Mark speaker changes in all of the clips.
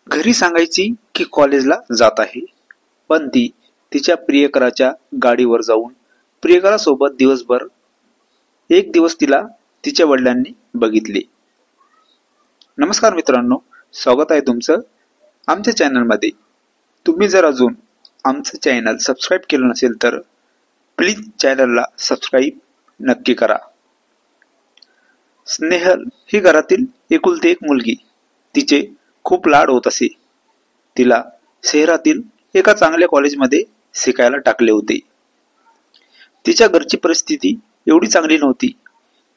Speaker 1: घरी सांगायची की कॉलेजला जात आहे, पण ती तिच्या प्रियकराच्या गाडीवर जाऊन प्रियकरासोबत दिवसभर. एक दिवस तिला तिच्या वडिलांनी बघितले. नमस्कार मित्रांनो, स्वागत आहे तुमचं आमच्या चॅनलमध्ये. तुम्ही जर अजून आमचं चॅनल सबस्क्राईब केलं नसेल तर प्लीज चॅनलला सबस्क्राईब नक्की करा. स्नेहल ही घरातील एकुलती एक मुलगी. तिचे खूप लाड होत असे. तिला शहरातील एका चांगल्या कॉलेजमध्ये शिकायला टाकले होते. तिच्या घरची परिस्थिती एवढी चांगली नव्हती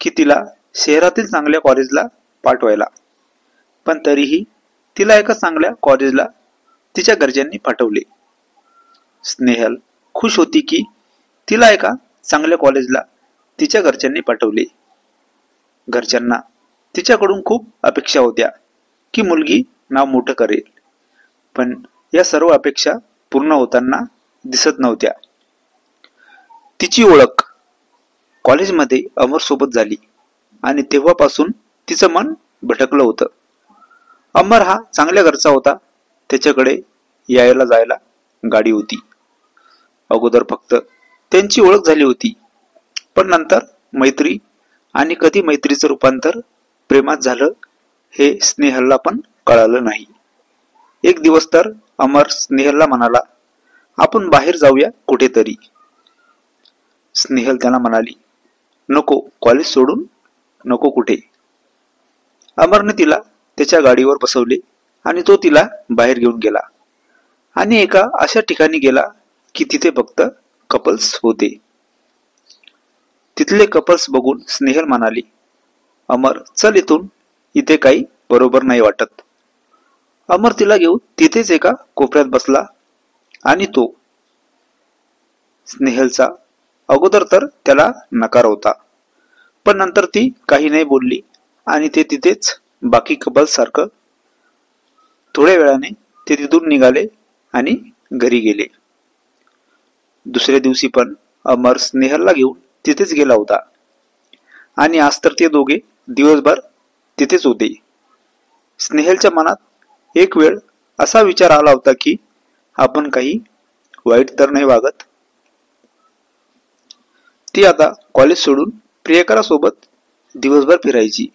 Speaker 1: की तिला शहरातील चांगल्या कॉलेजला पाठवायला, पण तरीही तिला एका चांगल्या कॉलेजला तिच्या घरच्यांनी पाठवले. स्नेहल खुश होती की तिला एका चांगल्या कॉलेजला तिच्या घरच्यांनी पाठवले. घरच्यांना तिच्याकडून खूप अपेक्षा होत्या की मुलगी नाव मोठं करेल, पण या सर्व अपेक्षा पूर्ण होताना दिसत नव्हत्या. तिची ओळख कॉलेजमध्ये अमर सोबत झाली आणि तेव्हापासून तिचं मन भटकलं होतं. अमर हा चांगल्या घरचा होता. त्याच्याकडे यायला जायला गाडी होती. अगोदर फक्त त्यांची ओळख झाली होती, पण नंतर मैत्री आणि कधी मैत्रीचं रूपांतर प्रेमात झालं हे स्नेहलला पण कळालं नाही. एक दिवस तर अमर स्नेहलला म्हणाला, आपण बाहेर जाऊया कुठेतरी. स्नेहल त्याला म्हणाली, नको, कॉलेज सोडून नको कुठे. अमरने तिला त्याच्या गाडीवर बसवले आणि तो तिला बाहेर घेऊन गेला आणि एका अशा ठिकाणी गेला की तिथे फक्त कपल्स होते. तिथले कपल्स बघून स्नेहल म्हणाली, अमर चल इथून, इथे काही बरोबर नाही वाटत. अमर तिला घेऊन तिथेच एका कोपऱ्यात बसला आणि तो स्नेहलचा अगोदर तर त्याला नकार होता, पण नंतर ती काही नाही बोलली आणि ते तिथेच बाकी कपल्स सारखं. थोड्या वेळाने ते तिथून निघाले आणि घरी गेले. दुसऱ्या दिवशी पण अमर स्नेहलला घेऊन तिथेच गेला होता आणि आज तर ते दोघे दिवसभर तिथेच होते. स्नेहलच्या मनात एक वेळ असा विचार आला होता की आपण काही वाईट तर नाही वागत. ती आता कॉलेज सोडून प्रियकरासोबत दिवसभर फिरायची.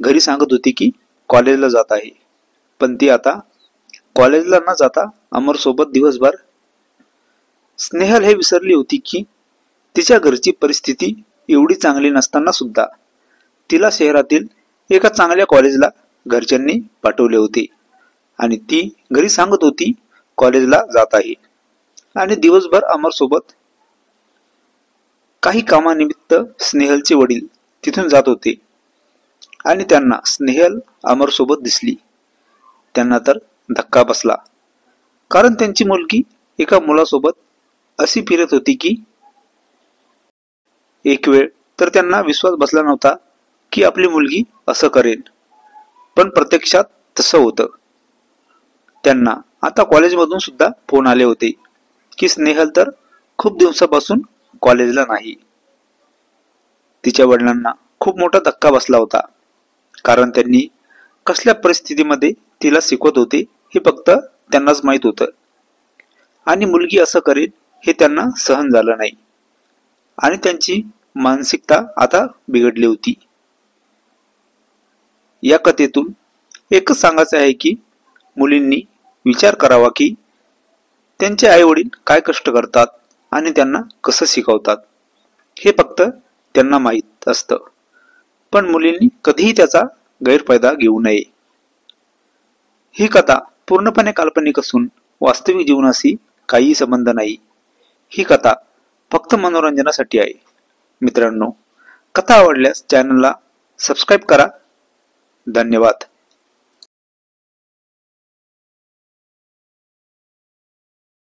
Speaker 1: घरी सांगत होती की कॉलेजला जात आहे, पण ती आता कॉलेजला न जाता अमर सोबत दिवसभर. स्नेहल हे विसरली होती की तिच्या घरची परिस्थिती एवढी चांगली नसताना सुद्धा तिला शहरातील एका चांगल्या कॉलेजला घरच्यांनी पाठवले होते आणि ती घरी सांगत होती कॉलेजला जात आहे आणि दिवसभर अमर सोबत. काही कामानिमित्त स्नेहलचे वडील तिथून जात होते आणि त्यांना स्नेहल अमर सोबत दिसली. त्यांना तर धक्का बसला, कारण त्यांची मुलगी एका मुलासोबत अशी फिरत होती की एक वेळ तर त्यांना विश्वास बसला नव्हता की आपली मुलगी असं करेल, पण प्रत्यक्षात तसं होतं. त्यांना आता कॉलेजमधून सुद्धा फोन आले होते की स्नेहल तर खूप दिवसापासून कॉलेजला नाही. तिच्या वडिलांना खूप मोठा धक्का बसला होता, कारण त्यांनी कसल्या परिस्थितीमध्ये तिला शिकवत होते हे फक्त त्यांनाच माहित होतं आणि मुलगी असं करेल हे त्यांना सहन झालं नाही आणि त्यांची मानसिकता आता बिघडली होती. या कथेतून एकच सांगायचं आहे की मुलींनी विचार करावा की त्यांचे आई वडील काय कष्ट करतात आणि त्यांना कसं शिकवतात हे फक्त त्यांना माहीत असतं, पण मुलींनी कधीही त्याचा गैरफायदा घेऊ नये. ही कथा पूर्णपणे काल्पनिक असून वास्तविक जीवनाशी काहीही संबंध नाही. ही कथा फक्त मनोरंजनासाठी आहे. मित्रांनो, कथा आवडल्यास चॅनलला सबस्क्राईब करा. धन्यवाद.